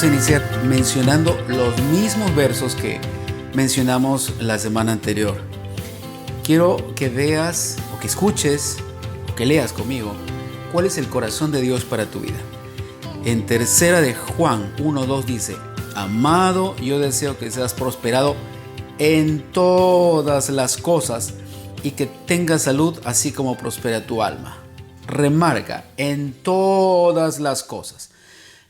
Vamos a iniciar mencionando los mismos versos que mencionamos la semana anterior. Quiero que veas o que escuches o que leas conmigo cuál es el corazón de Dios para tu vida. En tercera de Juan 1:2 dice: amado, yo deseo que seas prosperado en todas las cosas y que tengas salud así como prospera tu alma. Remarca, en todas las cosas.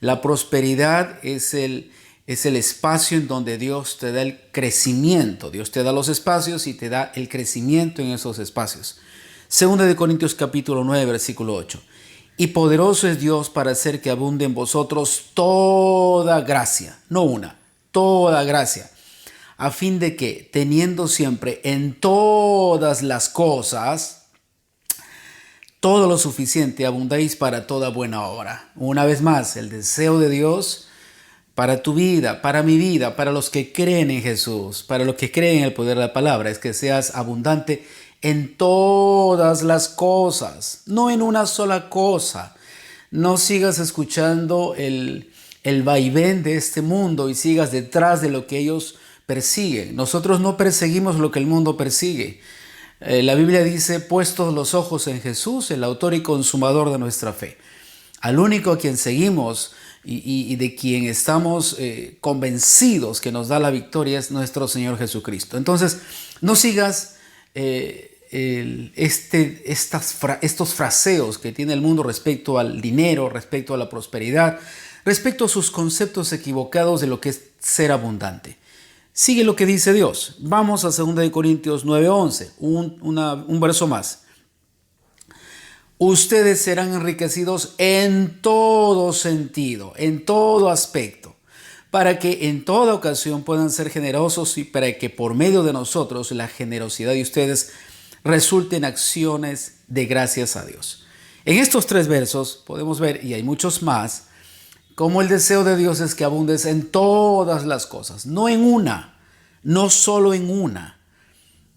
La prosperidad es el espacio en donde Dios te da el crecimiento. Dios te da los espacios y te da el crecimiento en esos espacios. Segunda de Corintios capítulo 9, versículo 8. Y poderoso es Dios para hacer que abunde en vosotros toda gracia, no una, toda gracia, a fin de que, teniendo siempre en todas las cosas todo lo suficiente, abundéis para toda buena obra. Una vez más, el deseo de Dios para tu vida, para mi vida, para los que creen en Jesús, para los que creen en el poder de la palabra, es que seas abundante en todas las cosas, no en una sola cosa. No sigas escuchando el vaivén de este mundo y sigas detrás de lo que ellos persiguen. Nosotros no perseguimos lo que el mundo persigue. La Biblia dice: puestos los ojos en Jesús, el autor y consumador de nuestra fe. Al único a quien seguimos y de quien estamos convencidos que nos da la victoria es nuestro Señor Jesucristo. Entonces, no sigas estos fraseos que tiene el mundo respecto al dinero, respecto a la prosperidad, respecto a sus conceptos equivocados de lo que es ser abundante. Sigue lo que dice Dios. Vamos a 2 Corintios 9:11, un verso más. Ustedes serán enriquecidos en todo sentido, en todo aspecto, para que en toda ocasión puedan ser generosos y para que por medio de nosotros la generosidad de ustedes resulte en acciones de gracias a Dios. En estos 3 versos podemos ver, y hay muchos más, como el deseo de Dios es que abundes en todas las cosas, no en una, no solo en una.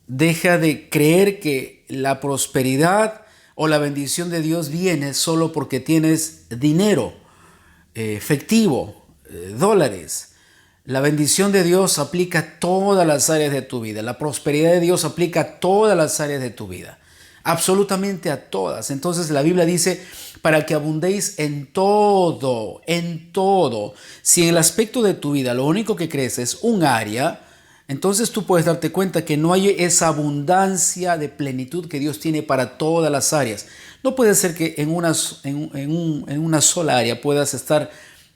Deja de creer que la prosperidad o la bendición de Dios viene solo porque tienes dinero, efectivo, dólares. La bendición de Dios aplica a todas las áreas de tu vida. La prosperidad de Dios aplica a todas las áreas de tu vida. Absolutamente a todas. Entonces la Biblia dice: para que abundéis en todo, en todo. Si en el aspecto de tu vida lo único que crece es un área, entonces tú puedes darte cuenta que no hay esa abundancia de plenitud que Dios tiene para todas las áreas. No puede ser que en una sola área puedas estar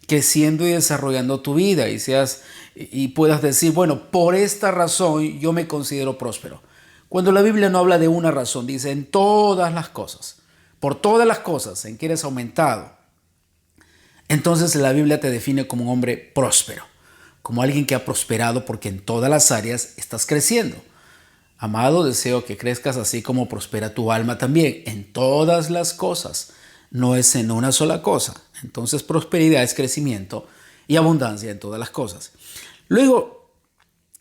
creciendo y desarrollando tu vida y puedas decir: bueno, por esta razón yo me considero próspero. Cuando la Biblia no habla de una razón, dice en todas las cosas, por todas las cosas en que eres aumentado. Entonces la Biblia te define como un hombre próspero, como alguien que ha prosperado porque en todas las áreas estás creciendo. Amado, deseo que crezcas así como prospera tu alma también, en todas las cosas, no es en una sola cosa. Entonces prosperidad es crecimiento y abundancia en todas las cosas. Luego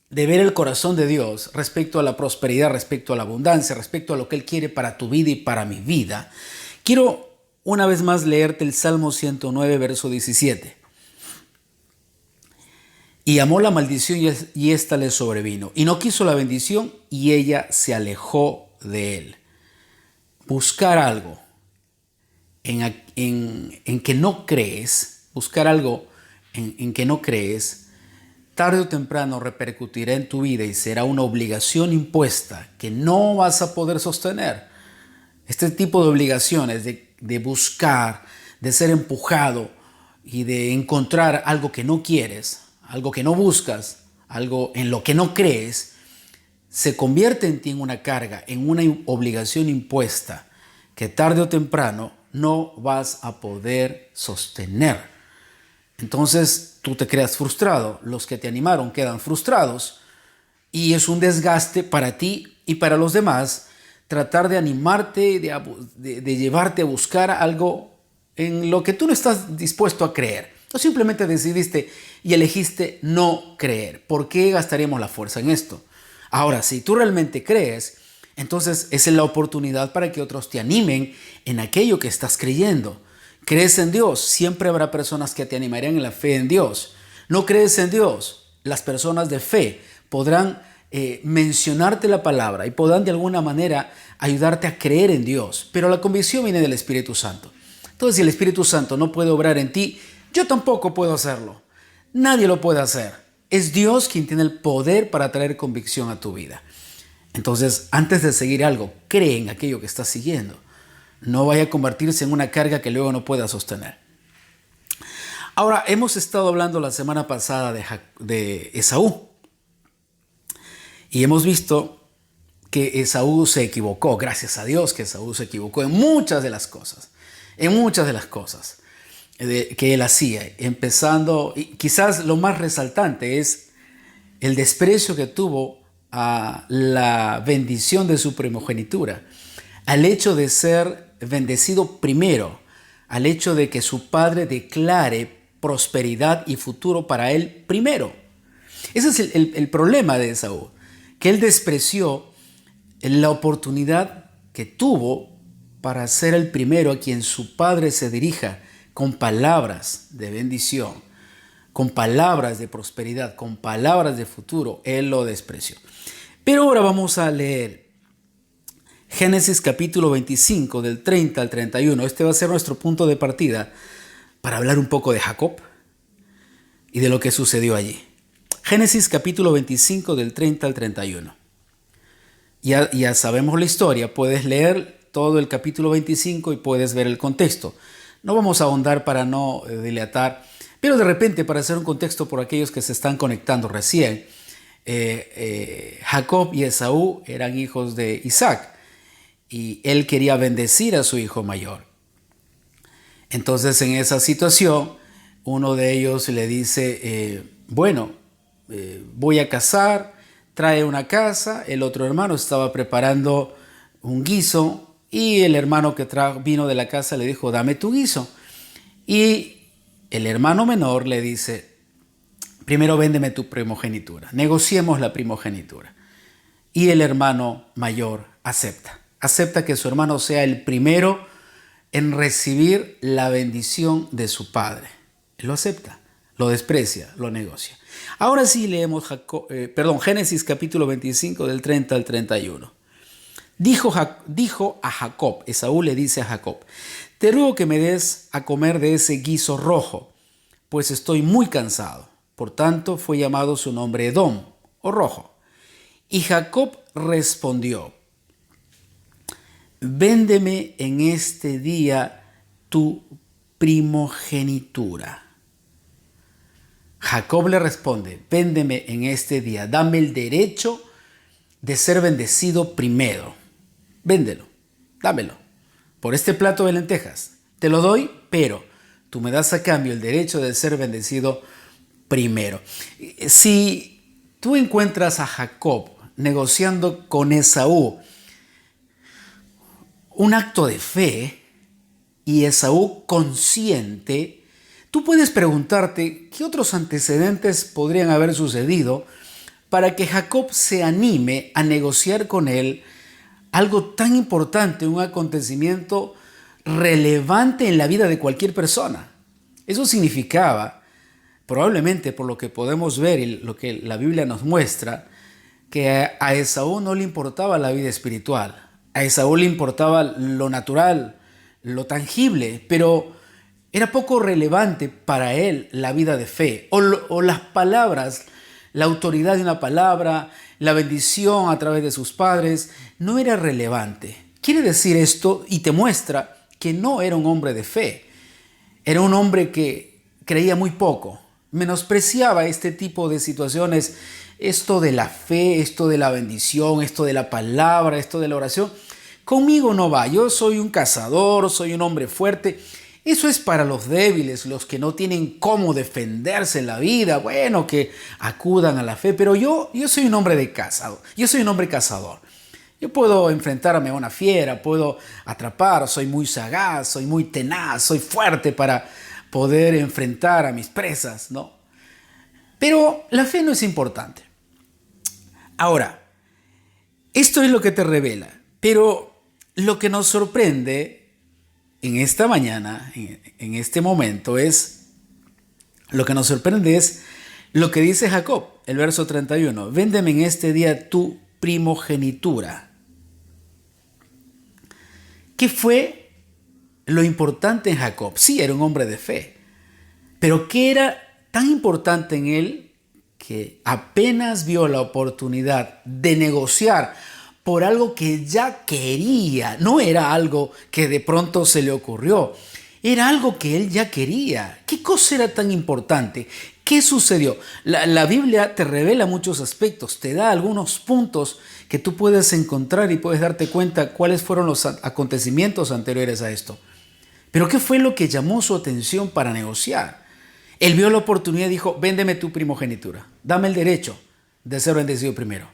de ver el corazón de Dios respecto a la prosperidad, respecto a la abundancia, respecto a lo que Él quiere para tu vida y para mi vida, quiero una vez más leerte el Salmo 109, verso 17. Y amó la maldición y ésta le sobrevino, y no quiso la bendición y ella se alejó de él. Buscar algo en que no crees, buscar algo en que no crees, tarde o temprano repercutirá en tu vida y será una obligación impuesta que no vas a poder sostener. Este tipo de obligaciones de buscar, de ser empujado y de encontrar algo que no quieres, algo que no buscas, algo en lo que no crees, se convierte en ti en una carga, en una obligación impuesta que tarde o temprano no vas a poder sostener. Entonces tú te quedas frustrado, los que te animaron quedan frustrados y es un desgaste para ti y para los demás tratar de animarte, de llevarte a buscar algo en lo que tú no estás dispuesto a creer. O simplemente decidiste y elegiste no creer. ¿Por qué gastaríamos la fuerza en esto? Ahora, si tú realmente crees, entonces esa es la oportunidad para que otros te animen en aquello que estás creyendo. ¿Crees en Dios? Siempre habrá personas que te animarían en la fe en Dios. ¿No crees en Dios? Las personas de fe podrán mencionarte la palabra y podrán de alguna manera ayudarte a creer en Dios. Pero la convicción viene del Espíritu Santo. Entonces, si el Espíritu Santo no puede obrar en ti, yo tampoco puedo hacerlo. Nadie lo puede hacer. Es Dios quien tiene el poder para traer convicción a tu vida. Entonces, antes de seguir algo, cree en aquello que estás siguiendo. No vaya a convertirse en una carga que luego no pueda sostener. Ahora, hemos estado hablando la semana pasada de Esaú. Y hemos visto que Esaú se equivocó. Gracias a Dios que Esaú se equivocó en muchas de las cosas. Que él hacía. Empezando, y quizás lo más resaltante es el desprecio que tuvo a la bendición de su primogenitura, al hecho de ser bendecido primero, al hecho de que su padre declare prosperidad y futuro para él primero. Ese es el problema de Esaú, que él despreció la oportunidad que tuvo para ser el primero a quien su padre se dirija con palabras de bendición, con palabras de prosperidad, con palabras de futuro. Él lo despreció. Pero ahora vamos a leer Génesis capítulo 25 del 30 al 31. Este va a ser nuestro punto de partida para hablar un poco de Jacob y de lo que sucedió allí. Génesis capítulo 25 del 30 al 31. Ya sabemos la historia, puedes leer todo el capítulo 25 y puedes ver el contexto. No vamos a ahondar para no dilatar, pero de repente para hacer un contexto por aquellos que se están conectando recién, Jacob y Esaú eran hijos de Isaac y él quería bendecir a su hijo mayor. Entonces en esa situación uno de ellos le dice, voy a cazar, trae una casa. El otro hermano estaba preparando un guiso y el hermano que vino de la casa le dijo, dame tu guiso. Y el hermano menor le dice, primero véndeme tu primogenitura, negociemos la primogenitura. Y el hermano mayor acepta que su hermano sea el primero en recibir la bendición de su padre. Él lo acepta, lo desprecia, lo negocia. Ahora sí leemos Génesis capítulo 25 del 30 al 31. Dijo a Jacob, Esaú le dice a Jacob, te ruego que me des a comer de ese guiso rojo, pues estoy muy cansado. Por tanto fue llamado su nombre Edom, o rojo. Y Jacob respondió, véndeme en este día tu primogenitura. Jacob le responde, véndeme en este día, dame el derecho de ser bendecido primero. Véndelo, dámelo. Por este plato de lentejas, te lo doy, pero tú me das a cambio el derecho de ser bendecido primero. Si tú encuentras a Jacob negociando con Esaú un acto de fe y Esaú consciente, tú puedes preguntarte qué otros antecedentes podrían haber sucedido para que Jacob se anime a negociar con él algo tan importante, un acontecimiento relevante en la vida de cualquier persona. Eso significaba, probablemente por lo que podemos ver y lo que la Biblia nos muestra, que a Esaú no le importaba la vida espiritual. A Esaú le importaba lo natural, lo tangible, pero era poco relevante para él la vida de fe o las palabras, la autoridad de una palabra, la bendición a través de sus padres, no era relevante. Quiere decir esto y te muestra que no era un hombre de fe. Era un hombre que creía muy poco, menospreciaba este tipo de situaciones, esto de la fe, esto de la bendición, esto de la palabra, esto de la oración. Conmigo no va, yo soy un cazador, soy un hombre fuerte. Eso es para los débiles, los que no tienen cómo defenderse en la vida, bueno, que acudan a la fe, pero yo soy un hombre de cazador, yo soy un hombre cazador. Yo puedo enfrentarme a una fiera, puedo atrapar, soy muy sagaz, soy muy tenaz, soy fuerte para poder enfrentar a mis presas, ¿no? Pero la fe no es importante. Ahora, esto es lo que te revela, pero lo que nos sorprende en esta mañana, en este momento, lo que nos sorprende es lo que dice Jacob, el verso 31. Véndeme en este día tu primogenitura. ¿Qué fue lo importante en Jacob? Sí, era un hombre de fe, pero ¿qué era tan importante en él que apenas vio la oportunidad de negociar por algo que ya quería? No era algo que de pronto se le ocurrió, era algo que él ya quería. ¿Qué cosa era tan importante? ¿Qué sucedió? La Biblia te revela muchos aspectos, te da algunos puntos que tú puedes encontrar y puedes darte cuenta cuáles fueron los acontecimientos anteriores a esto. Pero ¿qué fue lo que llamó su atención para negociar? Él vio la oportunidad y dijo, véndeme tu primogenitura, dame el derecho de ser bendecido primero.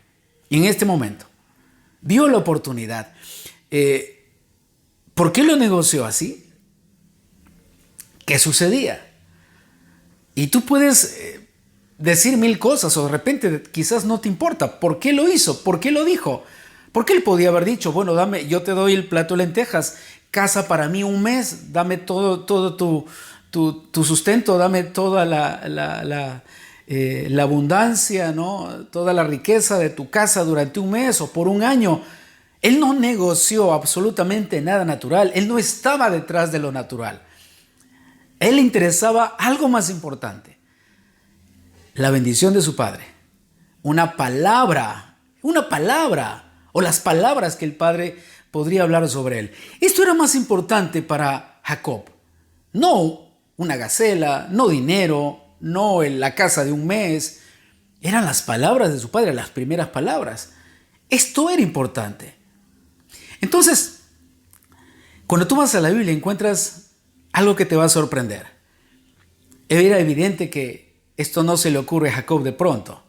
Y en este momento, vio la oportunidad. ¿Por qué lo negoció así? ¿Qué sucedía? Y tú puedes decir mil cosas o de repente quizás no te importa. ¿Por qué lo hizo? ¿Por qué lo dijo? ¿Por qué él podía haber dicho, bueno, yo te doy el plato de lentejas, casa para mí un mes, dame todo tu sustento, dame toda la abundancia, ¿no? Toda la riqueza de tu casa durante un mes o por un año? Él no negoció absolutamente nada natural. Él no estaba detrás de lo natural. A él le interesaba algo más importante, la bendición de su padre. Una palabra, o las palabras que el padre podría hablar sobre él. Esto era más importante para Jacob. No una gacela, no dinero, no la casa de un mes. Eran las palabras de su padre, las primeras palabras. Esto era importante. Entonces, cuando tú vas a la Biblia encuentras algo que te va a sorprender. Era evidente que esto no se le ocurre a Jacob de pronto.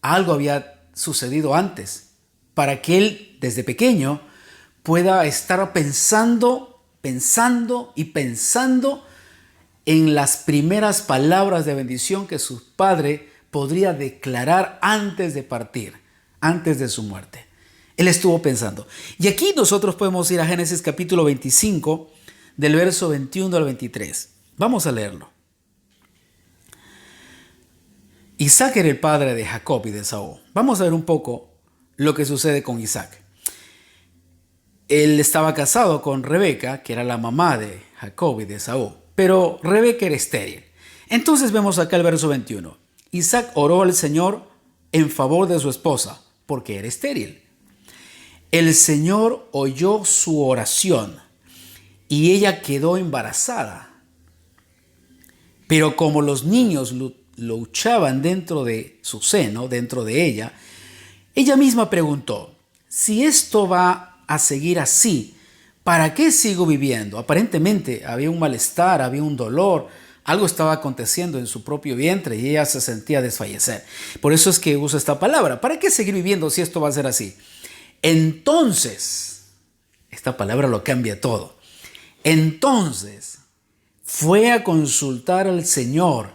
Algo había sucedido antes para que él, desde pequeño, pueda estar pensando en las primeras palabras de bendición que su padre podría declarar antes de partir, antes de su muerte. Él estuvo pensando. Y aquí nosotros podemos ir a Génesis capítulo 25, del verso 21 al 23. Vamos a leerlo. Isaac era el padre de Jacob y de Esaú. Vamos a ver un poco lo que sucede con Isaac. Él estaba casado con Rebeca, que era la mamá de Jacob y de Esaú, pero Rebeca era estéril. Entonces vemos acá el verso 21. Isaac oró al Señor en favor de su esposa, porque era estéril. El Señor oyó su oración y ella quedó embarazada. Pero como los niños luchaban dentro de su seno, dentro de ella, ella misma preguntó, si esto va a seguir así, ¿para qué sigo viviendo? Aparentemente había un malestar, había un dolor, algo estaba aconteciendo en su propio vientre y ella se sentía desfallecer. Por eso es que usa esta palabra, ¿para qué seguir viviendo si esto va a ser así? Entonces, esta palabra lo cambia todo. Entonces, fue a consultar al Señor.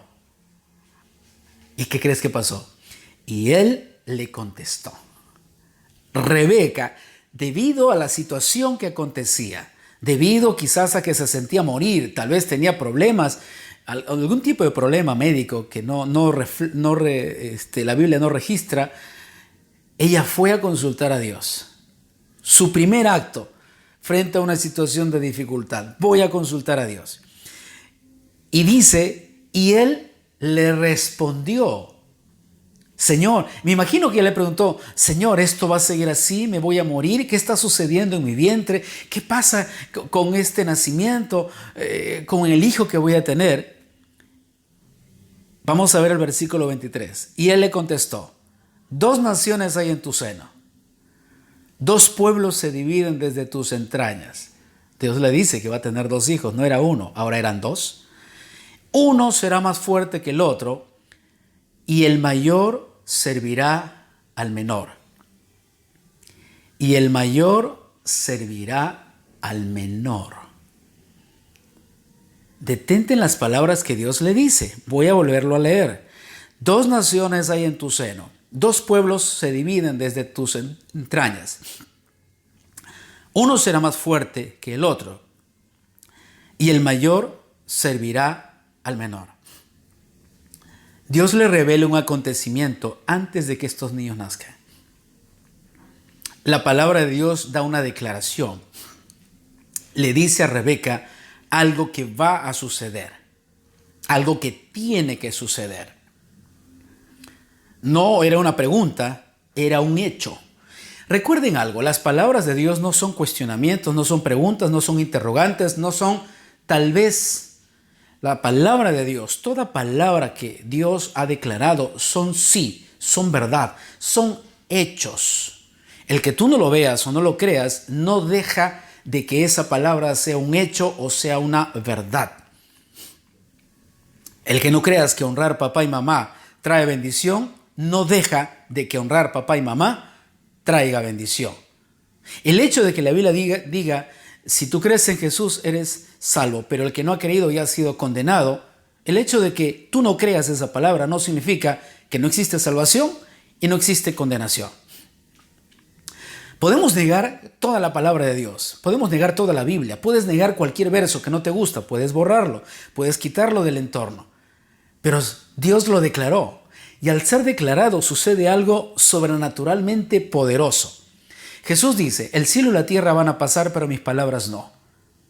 ¿Y qué crees que pasó? Y él le contestó. Rebeca, debido a la situación que acontecía, debido quizás a que se sentía morir, tal vez tenía problemas, algún tipo de problema médico que la Biblia no registra, ella fue a consultar a Dios. Su primer acto frente a una situación de dificultad, voy a consultar a Dios. Y dice, y él le respondió, Señor, me imagino que él le preguntó, Señor, ¿esto va a seguir así? ¿Me voy a morir? ¿Qué está sucediendo en mi vientre? ¿Qué pasa con este nacimiento? ¿Con el hijo que voy a tener? Vamos a ver el versículo 23. Y él le contestó, 2 naciones hay en tu seno, 2 pueblos se dividen desde tus entrañas. Dios le dice que va a tener 2 hijos, no era 1, ahora eran 2. Uno será más fuerte que el otro y el mayor servirá al menor. Y el mayor servirá al menor. Detente en las palabras que Dios le dice. Voy a volverlo a leer. 2 naciones hay en tu seno. 2 pueblos se dividen desde tus entrañas. Uno será más fuerte que el otro y el mayor servirá al menor. Dios le revela un acontecimiento antes de que estos niños nazcan. La palabra de Dios da una declaración. Le dice a Rebeca algo que va a suceder, algo que tiene que suceder. No era una pregunta, era un hecho. Recuerden algo, las palabras de Dios no son cuestionamientos, no son preguntas, no son interrogantes, no son tal vez. La palabra de Dios, toda palabra que Dios ha declarado son sí, son verdad, son hechos. El que tú no lo veas o no lo creas no deja de que esa palabra sea un hecho o sea una verdad. El que no creas que honrar papá y mamá trae bendición, no deja de que honrar papá y mamá traiga bendición. El hecho de que la Biblia diga si tú crees en Jesús eres salvo, pero el que no ha creído ya ha sido condenado, el hecho de que tú no creas esa palabra no significa que no existe salvación y no existe condenación. Podemos negar toda la palabra de Dios, podemos negar toda la Biblia, puedes negar cualquier verso que no te gusta, puedes borrarlo, puedes quitarlo del entorno, pero Dios lo declaró y al ser declarado sucede algo sobrenaturalmente poderoso. Jesús dice, el cielo y la tierra van a pasar, pero mis palabras no.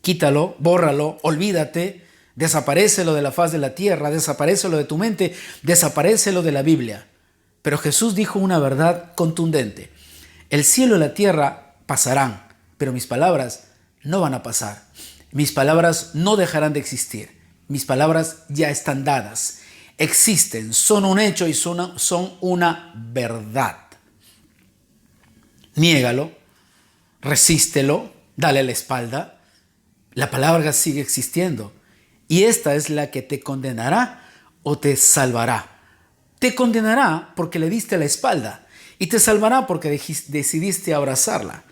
Quítalo, bórralo, olvídate, desaparécelo de la faz de la tierra, desaparécelo de tu mente, desaparécelo de la Biblia. Pero Jesús dijo una verdad contundente. El cielo y la tierra pasarán, pero mis palabras no van a pasar. Mis palabras no dejarán de existir. Mis palabras ya están dadas. Existen, son un hecho y son una verdad. Niégalo, resístelo, dale la espalda. La palabra sigue existiendo y esta es la que te condenará o te salvará. Te condenará porque le diste la espalda y te salvará porque decidiste abrazarla.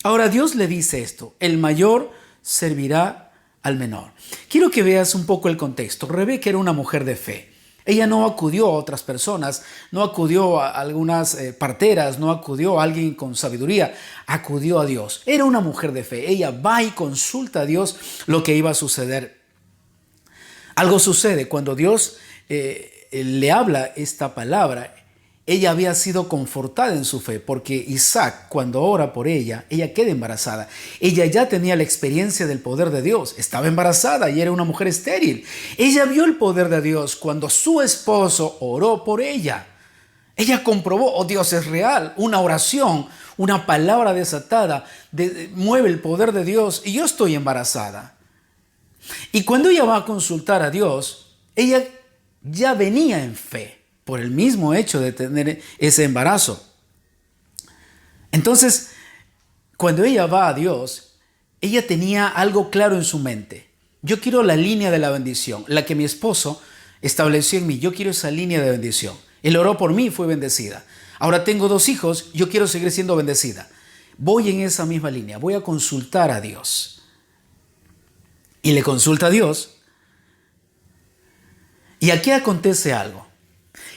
Ahora Dios le dice esto, el mayor servirá al menor. Quiero que veas un poco el contexto. Rebeca era una mujer de fe. Ella no acudió a otras personas, no acudió a algunas parteras, no acudió a alguien con sabiduría, acudió a Dios. Era una mujer de fe. Ella va y consulta a Dios lo que iba a suceder. Algo sucede cuando Dios le habla esta palabra. Ella había sido confortada en su fe porque Isaac, cuando ora por ella queda embarazada. Ella ya tenía la experiencia del poder de Dios. Estaba embarazada y era una mujer estéril. Ella vio el poder de Dios cuando su esposo oró por ella. Ella comprobó, oh, Dios es real. Una oración, una palabra desatada mueve el poder de Dios y yo estoy embarazada. Y cuando ella va a consultar a Dios, ella ya venía en fe por el mismo hecho de tener ese embarazo. Entonces, cuando ella va a Dios, ella tenía algo claro en su mente. Yo quiero la línea de la bendición, la que mi esposo estableció en mí. Yo quiero esa línea de bendición. Él oró por mí y fue bendecida. Ahora tengo 2 hijos, yo quiero seguir siendo bendecida. Voy en esa misma línea, voy a consultar a Dios. Y le consulta a Dios. Y aquí acontece algo.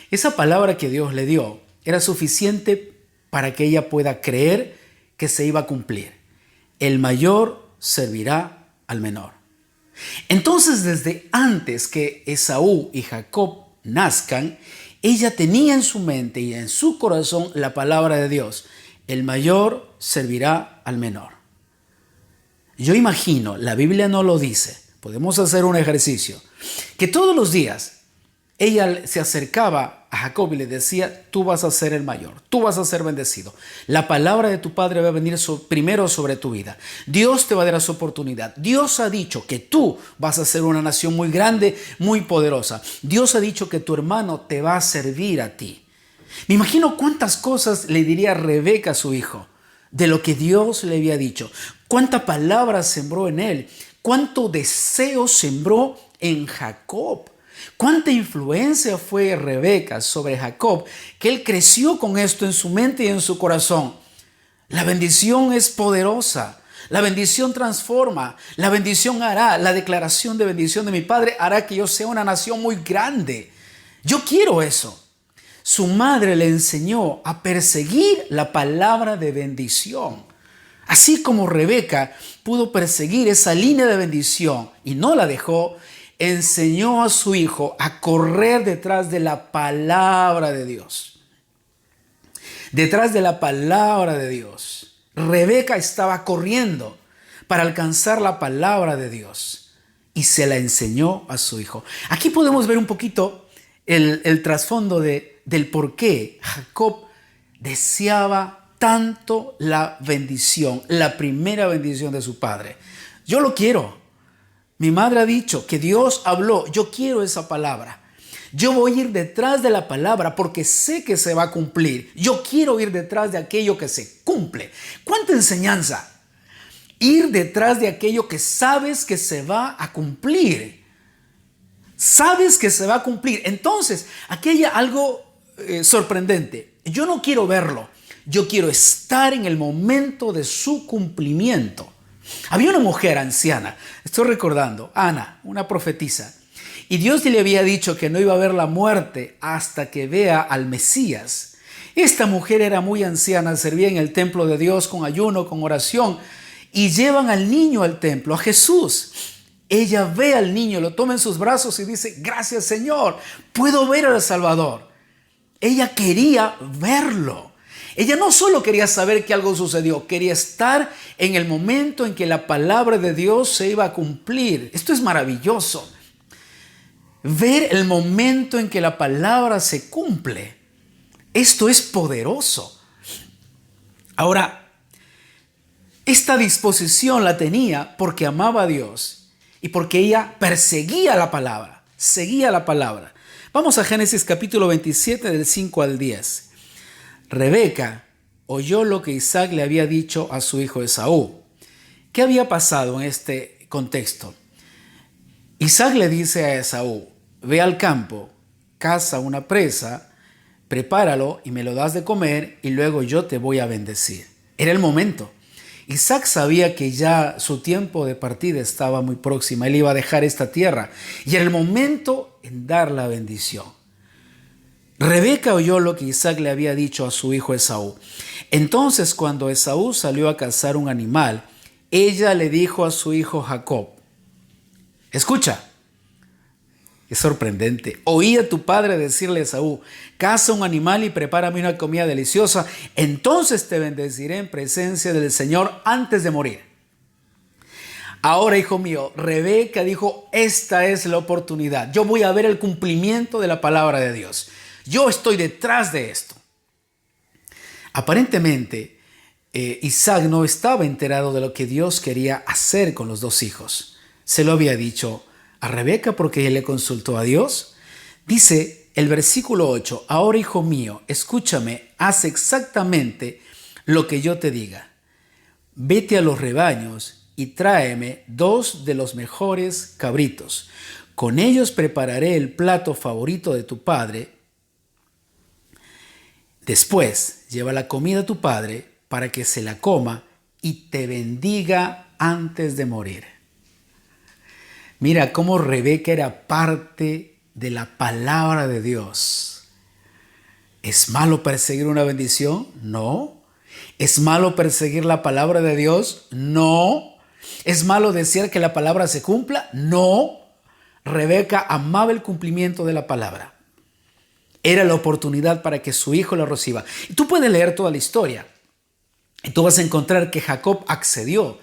Esa palabra que Dios le dio era suficiente para que ella pueda creer que se iba a cumplir. El mayor servirá al menor. Entonces, desde antes que Esaú y Jacob nazcan, ella tenía en su mente y en su corazón la palabra de Dios. El mayor servirá al menor. Yo imagino, la Biblia no lo dice, podemos hacer un ejercicio, que todos los días ella se acercaba a Jacob y le decía, tú vas a ser el mayor, tú vas a ser bendecido. La palabra de tu padre va a venir primero sobre tu vida. Dios te va a dar esa oportunidad. Dios ha dicho que tú vas a ser una nación muy grande, muy poderosa. Dios ha dicho que tu hermano te va a servir a ti. Me imagino cuántas cosas le diría Rebeca a su hijo de lo que Dios le había dicho. Cuánta palabra sembró en él. Cuánto deseo sembró en Jacob. Cuánta influencia fue Rebeca sobre Jacob, que él creció con esto en su mente y en su corazón. La bendición es poderosa, la bendición transforma, la bendición hará, la declaración de bendición de mi padre hará que yo sea una nación muy grande. Yo quiero eso. Su madre le enseñó a perseguir la palabra de bendición. Así como Rebeca pudo perseguir esa línea de bendición y no la dejó, enseñó a su hijo a correr detrás de la palabra de Dios. Detrás de la palabra de Dios. Rebeca estaba corriendo para alcanzar la palabra de Dios y se la enseñó a su hijo. Aquí podemos ver un poquito el trasfondo del por qué Jacob deseaba tanto la bendición, la primera bendición de su padre. Yo lo quiero. Mi madre ha dicho que Dios habló. Yo quiero esa palabra. Yo voy a ir detrás de la palabra porque sé que se va a cumplir. Yo quiero ir detrás de aquello que se cumple. ¿Cuánta enseñanza? Ir detrás de aquello que sabes que se va a cumplir. Sabes que se va a cumplir. Entonces, aquí hay algo sorprendente. Yo no quiero verlo. Yo quiero estar en el momento de su cumplimiento. Había una mujer anciana, estoy recordando, Ana, una profetisa, y Dios le había dicho que no iba a ver la muerte hasta que vea al Mesías. Esta mujer era muy anciana, servía en el templo de Dios con ayuno, con oración, y llevan al niño al templo, a Jesús. Ella ve al niño, lo toma en sus brazos y dice: gracias, Señor, puedo ver al Salvador. Ella quería verlo. Ella no solo quería saber que algo sucedió, quería estar en el momento en que la palabra de Dios se iba a cumplir. Esto es maravilloso. Ver el momento en que la palabra se cumple. Esto es poderoso. Ahora, esta disposición la tenía porque amaba a Dios y porque ella perseguía la palabra, seguía la palabra. Vamos a Génesis capítulo 27 del 5 al 10. Rebeca oyó lo que Isaac le había dicho a su hijo Esaú. ¿Qué había pasado en este contexto? Isaac le dice a Esaú: ve al campo, caza una presa, prepáralo y me lo das de comer y luego yo te voy a bendecir. Era el momento. Isaac sabía que ya su tiempo de partida estaba muy próxima. Él iba a dejar esta tierra y era el momento en dar la bendición. Rebeca oyó lo que Isaac le había dicho a su hijo Esaú. Entonces, cuando Esaú salió a cazar un animal, ella le dijo a su hijo Jacob: escucha, es sorprendente. Oí a tu padre decirle a Esaú: caza un animal y prepárame una comida deliciosa, entonces te bendeciré en presencia del Señor antes de morir. Ahora, hijo mío, Rebeca dijo: esta es la oportunidad. Yo voy a ver el cumplimiento de la palabra de Dios. Yo estoy detrás de esto. Aparentemente, Isaac no estaba enterado de lo que Dios quería hacer con los dos hijos. Se lo había dicho a Rebeca porque él le consultó a Dios. Dice el versículo 8: ahora, hijo mío, escúchame, haz exactamente lo que yo te diga. Vete a los rebaños y tráeme 2 de los mejores cabritos. Con ellos prepararé el plato favorito de tu padre. Después, lleva la comida a tu padre para que se la coma y te bendiga antes de morir. Mira cómo Rebeca era parte de la palabra de Dios. ¿Es malo perseguir una bendición? No. ¿Es malo perseguir la palabra de Dios? No. ¿Es malo desear que la palabra se cumpla? No. Rebeca amaba el cumplimiento de la palabra. Era la oportunidad para que su hijo lo reciba. Y tú puedes leer toda la historia y tú vas a encontrar que Jacob accedió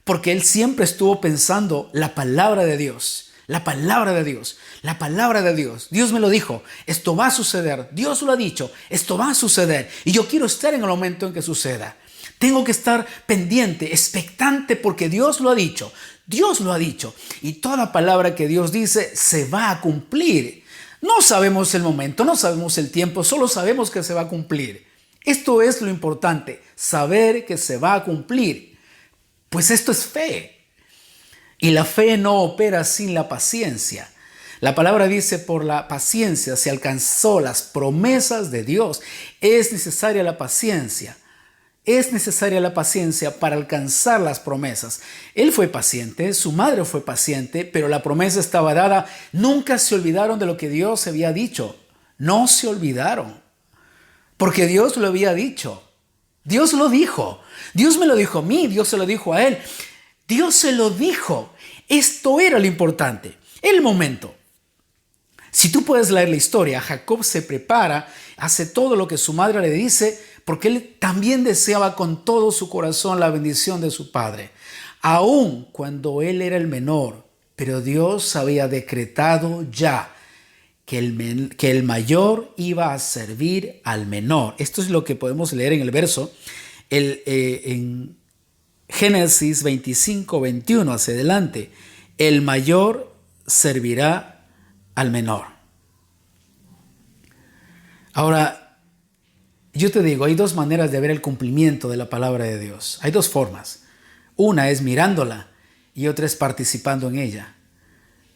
porque él siempre estuvo pensando la palabra de Dios, la palabra de Dios, la palabra de Dios. Dios me lo dijo, esto va a suceder. Dios lo ha dicho, esto va a suceder. Y yo quiero estar en el momento en que suceda. Tengo que estar pendiente, expectante porque Dios lo ha dicho. Dios lo ha dicho. Y toda palabra que Dios dice se va a cumplir. No sabemos el momento, no sabemos el tiempo, solo sabemos que se va a cumplir. Esto es lo importante, saber que se va a cumplir. Pues esto es fe. Y la fe no opera sin la paciencia. La palabra dice: por la paciencia se alcanzó las promesas de Dios. Es necesaria la paciencia. Es necesaria la paciencia para alcanzar las promesas. Él fue paciente, su madre fue paciente, pero la promesa estaba dada. Nunca se olvidaron de lo que Dios había dicho. No se olvidaron, porque Dios lo había dicho. Dios lo dijo. Dios me lo dijo a mí, Dios se lo dijo a él. Dios se lo dijo. Esto era lo importante. El momento. Si tú puedes leer la historia, Jacob se prepara, hace todo lo que su madre le dice, porque él también deseaba con todo su corazón la bendición de su padre, aun cuando él era el menor. Pero Dios había decretado ya que el mayor iba a servir al menor. Esto es lo que podemos leer en el verso, en Génesis 25, 21 hacia adelante. El mayor servirá al menor. Ahora, yo te digo, hay dos maneras de ver el cumplimiento de la palabra de Dios. Hay dos formas. Una es mirándola y otra es participando en ella.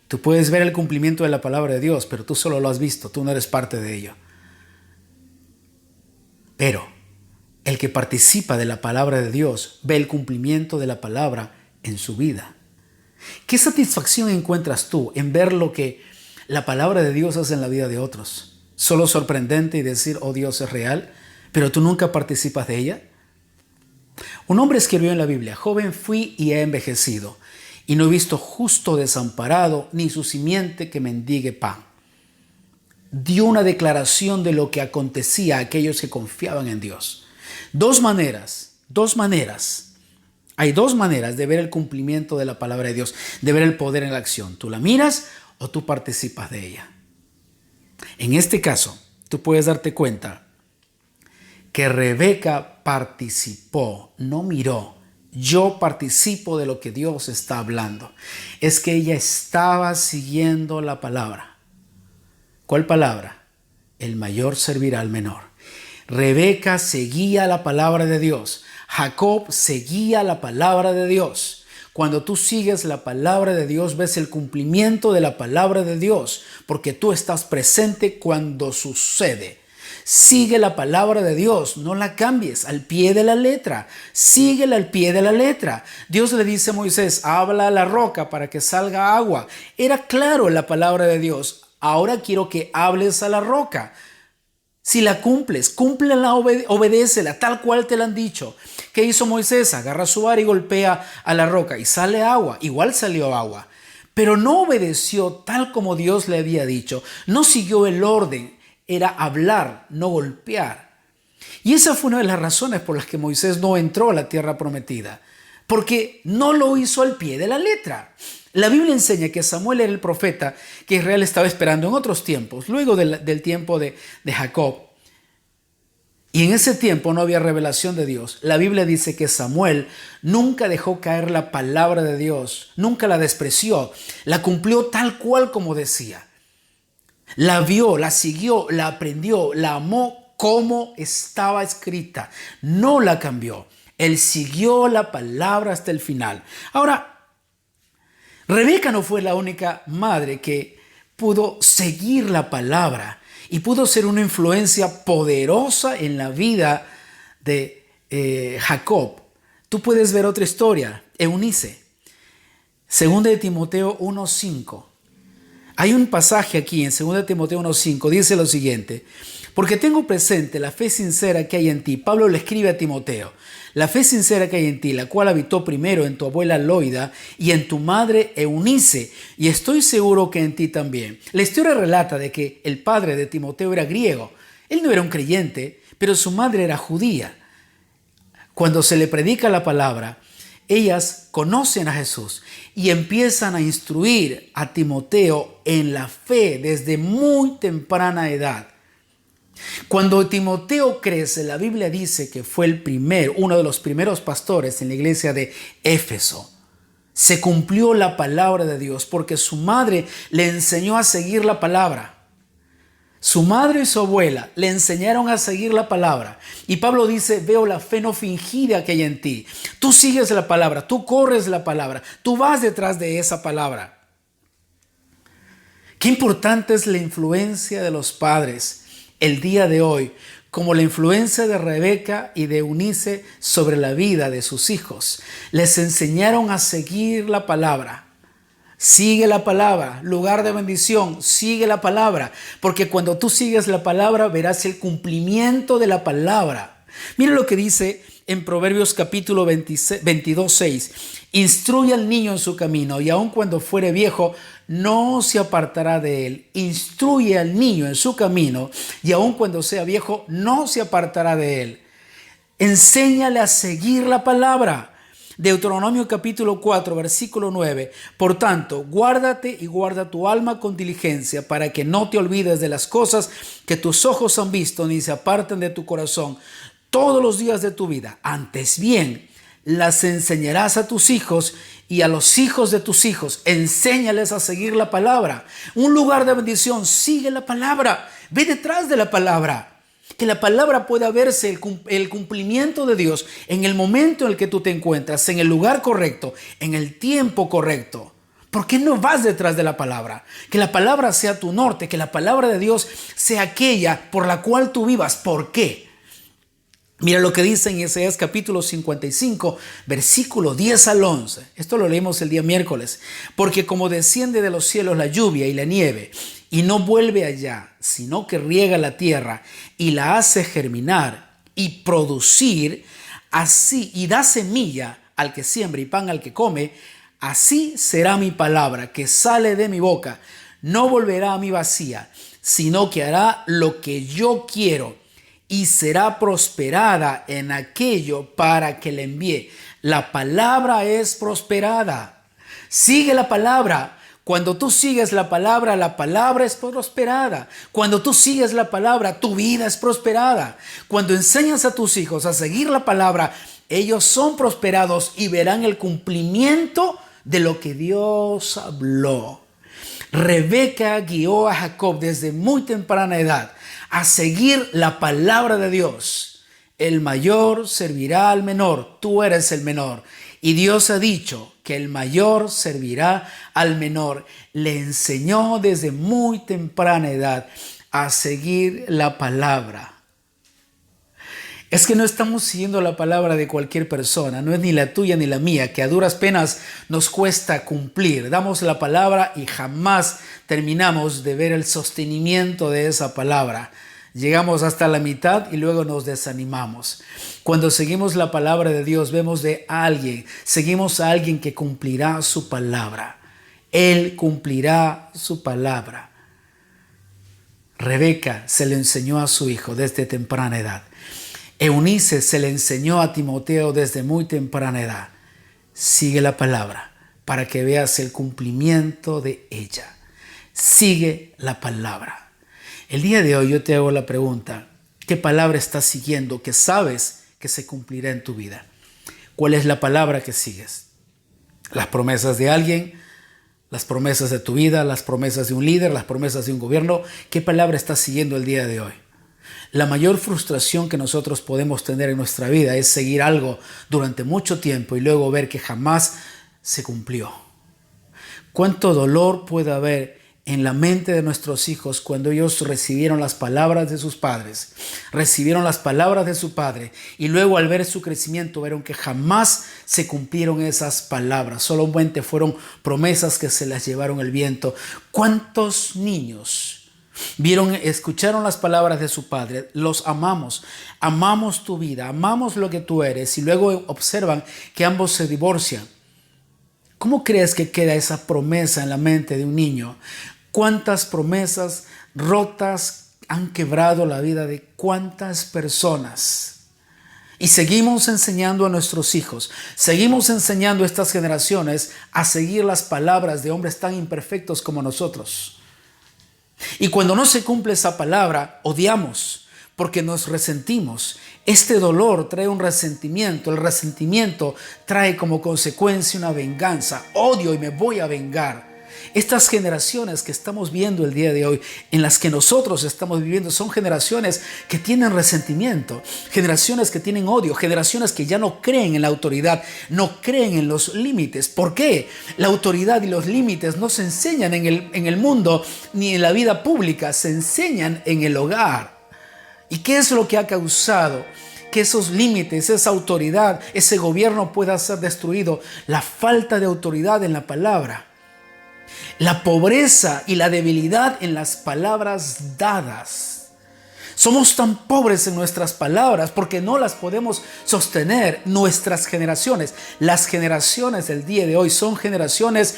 Tú puedes ver el cumplimiento de la palabra de Dios, pero tú solo lo has visto, tú no eres parte de ello. Pero el que participa de la palabra de Dios ve el cumplimiento de la palabra en su vida. ¿Qué satisfacción encuentras tú en ver lo que la palabra de Dios hace en la vida de otros? Solo sorprendente y decir, oh, Dios es real, pero tú nunca participas de ella. Un hombre escribió en la Biblia: joven fui y he envejecido, y no he visto justo desamparado, ni su simiente que mendigue pan. Dio una declaración de lo que acontecía a aquellos que confiaban en Dios. Dos maneras. Hay dos maneras de ver el cumplimiento de la palabra de Dios, de ver el poder en la acción. Tú la miras o tú participas de ella. En este caso, tú puedes darte cuenta que Rebeca participó, no miró. Yo participo de lo que Dios está hablando. Es que ella estaba siguiendo la palabra. ¿Cuál palabra? El mayor servirá al menor. Rebeca seguía la palabra de Dios. Jacob seguía la palabra de Dios. Cuando tú sigues la palabra de Dios, ves el cumplimiento de la palabra de Dios, porque tú estás presente cuando sucede. Sigue la palabra de Dios, no la cambies, al pie de la letra. Síguela al pie de la letra. Dios le dice a Moisés: habla a la roca para que salga agua. Era claro en la palabra de Dios. Ahora quiero que hables a la roca. Si la cumples, cúmplela, obedécela, tal cual te la han dicho. ¿Qué hizo Moisés? Agarra su vara y golpea a la roca y sale agua. Igual salió agua. Pero no obedeció tal como Dios le había dicho. No siguió el orden. Era hablar, no golpear. Y esa fue una de las razones por las que Moisés no entró a la tierra prometida, porque no lo hizo al pie de la letra. La Biblia enseña que Samuel era el profeta que Israel estaba esperando en otros tiempos, luego del tiempo de Jacob. Y en ese tiempo no había revelación de Dios. La Biblia dice que Samuel nunca dejó caer la palabra de Dios, nunca la despreció, la cumplió tal cual como decía. La vio, la siguió, la aprendió, la amó como estaba escrita. No la cambió. Él siguió la palabra hasta el final. Ahora, Rebeca no fue la única madre que pudo seguir la palabra y pudo ser una influencia poderosa en la vida de Jacob. Tú puedes ver otra historia, Eunice. Segunda de Timoteo 1:5. Hay un pasaje aquí en 2 Timoteo 1:5, dice lo siguiente: porque tengo presente la fe sincera que hay en ti. Pablo le escribe a Timoteo: la fe sincera que hay en ti, la cual habitó primero en tu abuela Loida y en tu madre Eunice, y estoy seguro que en ti también. La historia relata de que el padre de Timoteo era griego. Él no era un creyente, pero su madre era judía. Cuando se le predica la palabra, ellas conocen a Jesús y empiezan a instruir a Timoteo en la fe desde muy temprana edad. Cuando Timoteo crece, la Biblia dice que fue uno de los primeros pastores en la iglesia de Éfeso. Se cumplió la palabra de Dios porque su madre le enseñó a seguir la palabra. Su madre y su abuela le enseñaron a seguir la palabra. Y Pablo dice: veo la fe no fingida que hay en ti. Tú sigues la palabra, tú corres la palabra, tú vas detrás de esa palabra. Qué importante es la influencia de los padres el día de hoy, como la influencia de Rebeca y de Eunice sobre la vida de sus hijos. Les enseñaron a seguir la palabra. Sigue la palabra, lugar de bendición, sigue la palabra, porque cuando tú sigues la palabra verás el cumplimiento de la palabra. Mira lo que dice en Proverbios capítulo 22, 6. Instruye al niño en su camino y aun cuando fuere viejo no se apartará de él. Instruye al niño en su camino y aun cuando sea viejo no se apartará de él. Enséñale a seguir la palabra. Deuteronomio capítulo 4, versículo 9. Por tanto, guárdate y guarda tu alma con diligencia para que no te olvides de las cosas que tus ojos han visto ni se aparten de tu corazón todos los días de tu vida. Antes bien, las enseñarás a tus hijos y a los hijos de tus hijos. Enséñales a seguir la palabra. Un lugar de bendición, sigue la palabra. Ve detrás de la palabra. Que la palabra pueda verse el cumplimiento de Dios en el momento en el que tú te encuentras, en el lugar correcto, en el tiempo correcto. ¿Por qué no vas detrás de la palabra? Que la palabra sea tu norte, que la palabra de Dios sea aquella por la cual tú vivas. ¿Por qué? Mira lo que dice en Isaías capítulo 55, versículo 10 al 11. Esto lo leímos el día miércoles. Porque como desciende de los cielos la lluvia y la nieve, y no vuelve allá, sino que riega la tierra y la hace germinar y producir, así, y da semilla al que siembra y pan al que come, así será mi palabra que sale de mi boca. No volverá a mí vacía, sino que hará lo que yo quiero y será prosperada en aquello para que le envíe. La palabra es prosperada. Sigue la palabra. Cuando tú sigues la palabra es prosperada. Cuando tú sigues la palabra, tu vida es prosperada. Cuando enseñas a tus hijos a seguir la palabra, ellos son prosperados y verán el cumplimiento de lo que Dios habló. Rebeca guió a Jacob desde muy temprana edad a seguir la palabra de Dios. El mayor servirá al menor, tú eres el menor. Y Dios ha dicho que el mayor servirá al menor. Le enseñó desde muy temprana edad a seguir la palabra. Es que no estamos siguiendo la palabra de cualquier persona, no es ni la tuya ni la mía, que a duras penas nos cuesta cumplir. Damos la palabra y jamás terminamos de ver el sostenimiento de esa palabra. Llegamos hasta la mitad y luego nos desanimamos. Cuando seguimos la palabra de Dios, vemos de alguien, seguimos a alguien que cumplirá su palabra. Él cumplirá su palabra. Rebeca se le enseñó a su hijo desde temprana edad. Eunice se le enseñó a Timoteo desde muy temprana edad. Sigue la palabra para que veas el cumplimiento de ella. Sigue la palabra. El día de hoy yo te hago la pregunta, ¿qué palabra estás siguiendo que sabes que se cumplirá en tu vida? ¿Cuál es la palabra que sigues? ¿Las promesas de alguien? ¿Las promesas de tu vida? ¿Las promesas de un líder? ¿Las promesas de un gobierno? ¿Qué palabra estás siguiendo el día de hoy? La mayor frustración que nosotros podemos tener en nuestra vida es seguir algo durante mucho tiempo y luego ver que jamás se cumplió. ¿Cuánto dolor puede haber en la mente de nuestros hijos cuando ellos recibieron las palabras de sus padres, recibieron las palabras de su padre y luego al ver su crecimiento vieron que jamás se cumplieron esas palabras, solamente fueron promesas que se las llevaron el viento? ¿Cuántos niños escucharon las palabras de su padre? Los amamos, amamos tu vida, amamos lo que tú eres y luego observan que ambos se divorcian. ¿Cómo crees que queda esa promesa en la mente de un niño? ¿Cuántas promesas rotas han quebrado la vida de cuántas personas? Y seguimos enseñando a nuestros hijos, seguimos enseñando a estas generaciones a seguir las palabras de hombres tan imperfectos como nosotros. Y cuando no se cumple esa palabra, odiamos porque nos resentimos. Este dolor trae un resentimiento. El resentimiento trae como consecuencia una venganza. Odio y me voy a vengar. Estas generaciones que estamos viendo el día de hoy, en las que nosotros estamos viviendo, son generaciones que tienen resentimiento, generaciones que tienen odio, generaciones que ya no creen en la autoridad, no creen en los límites. ¿Por qué? La autoridad y los límites no se enseñan en el mundo ni en la vida pública, se enseñan en el hogar. ¿Y qué es lo que ha causado que esos límites, esa autoridad, ese gobierno pueda ser destruido? La falta de autoridad en la palabra. La pobreza y la debilidad en las palabras dadas. Somos tan pobres en nuestras palabras porque no las podemos sostener nuestras generaciones. Las generaciones del día de hoy son generaciones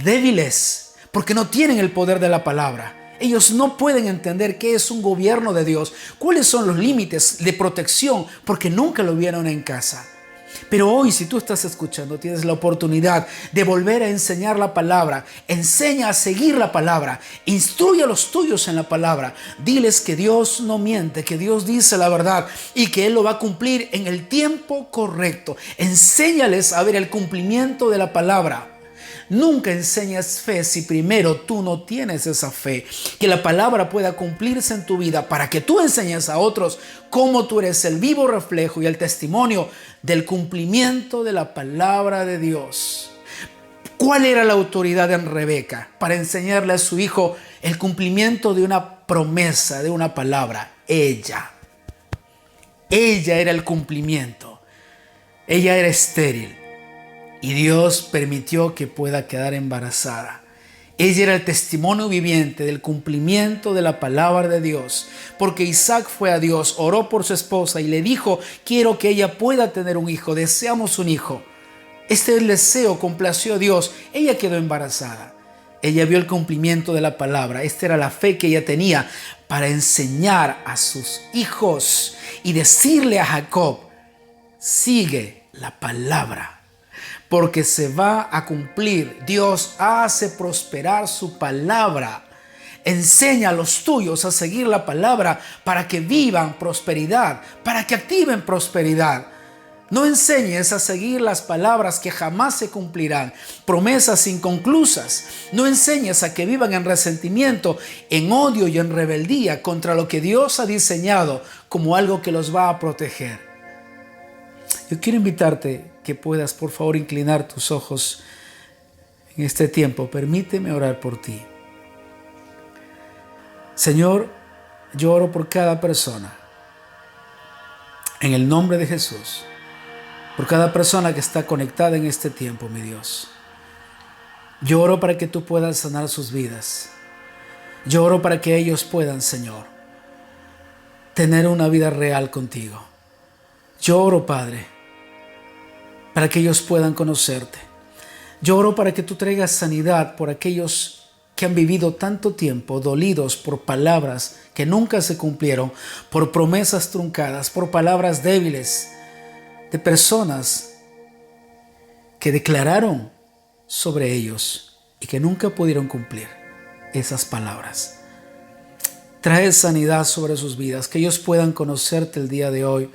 débiles porque no tienen el poder de la palabra. Ellos no pueden entender qué es un gobierno de Dios, cuáles son los límites de protección, porque nunca lo vieron en casa. Pero hoy, si tú estás escuchando, tienes la oportunidad de volver a enseñar la palabra. Enseña a seguir la palabra. Instruye a los tuyos en la palabra. Diles que Dios no miente, que Dios dice la verdad y que Él lo va a cumplir en el tiempo correcto. Enséñales a ver el cumplimiento de la palabra. Nunca enseñas fe si primero tú no tienes esa fe. Que la palabra pueda cumplirse en tu vida para que tú enseñes a otros cómo tú eres el vivo reflejo y el testimonio del cumplimiento de la palabra de Dios. ¿Cuál era la autoridad en Rebeca para enseñarle a su hijo el cumplimiento de una promesa, de una palabra? Ella era el cumplimiento. Ella era estéril. Y Dios permitió que pueda quedar embarazada. Ella era el testimonio viviente del cumplimiento de la palabra de Dios. Porque Isaac fue a Dios, oró por su esposa y le dijo: quiero que ella pueda tener un hijo, deseamos un hijo. Este deseo complació a Dios. Ella quedó embarazada. Ella vio el cumplimiento de la palabra. Esta era la fe que ella tenía para enseñar a sus hijos y decirle a Jacob: sigue la palabra, porque se va a cumplir. Dios hace prosperar su palabra. Enseña a los tuyos a seguir la palabra para que vivan prosperidad, para que activen prosperidad. No enseñes a seguir las palabras que jamás se cumplirán, promesas inconclusas. No enseñes a que vivan en resentimiento, en odio y en rebeldía contra lo que Dios ha diseñado como algo que los va a proteger. Yo quiero invitarte que puedas, por favor, inclinar tus ojos en este tiempo. Permíteme orar por ti. Señor, yo oro por cada persona, en el nombre de Jesús, por cada persona que está conectada en este tiempo, mi Dios. Yo oro para que tú puedas sanar sus vidas. Yo oro para que ellos puedan, Señor, tener una vida real contigo. Yo oro, Padre, para que ellos puedan conocerte. Yo oro para que tú traigas sanidad por aquellos que han vivido tanto tiempo dolidos por palabras que nunca se cumplieron, por promesas truncadas, por palabras débiles de personas que declararon sobre ellos y que nunca pudieron cumplir esas palabras. Trae sanidad sobre sus vidas, que ellos puedan conocerte el día de hoy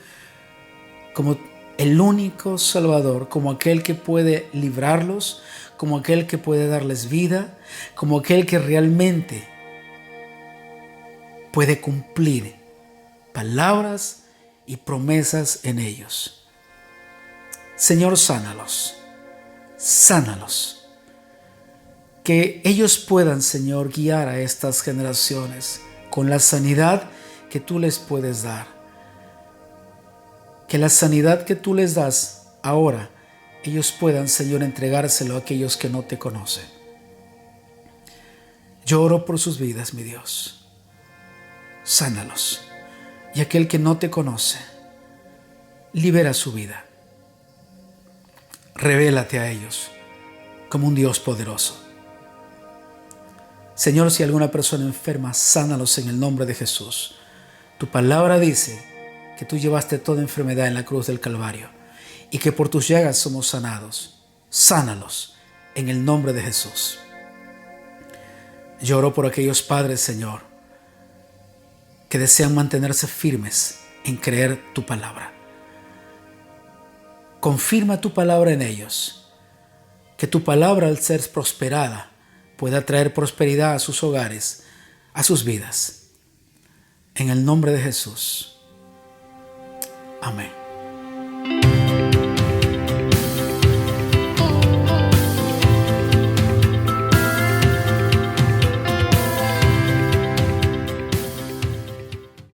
como el único Salvador, como aquel que puede librarlos, como aquel que puede darles vida, como aquel que realmente puede cumplir palabras y promesas en ellos. Señor, sánalos, sánalos. Que ellos puedan, Señor, guiar a estas generaciones con la sanidad que tú les puedes dar. Que la sanidad que tú les das ahora, ellos puedan, Señor, entregárselo a aquellos que no te conocen. Yo oro por sus vidas, mi Dios. Sánalos. Y aquel que no te conoce, libera su vida. Revélate a ellos como un Dios poderoso. Señor, si alguna persona enferma, sánalos en el nombre de Jesús. Tu palabra dice que tú llevaste toda enfermedad en la cruz del Calvario y que por tus llagas somos sanados. Sánalos en el nombre de Jesús. Yo oro por aquellos padres, Señor, que desean mantenerse firmes en creer tu palabra. Confirma tu palabra en ellos, que tu palabra, al ser prosperada, pueda traer prosperidad a sus hogares, a sus vidas. En el nombre de Jesús. Amén.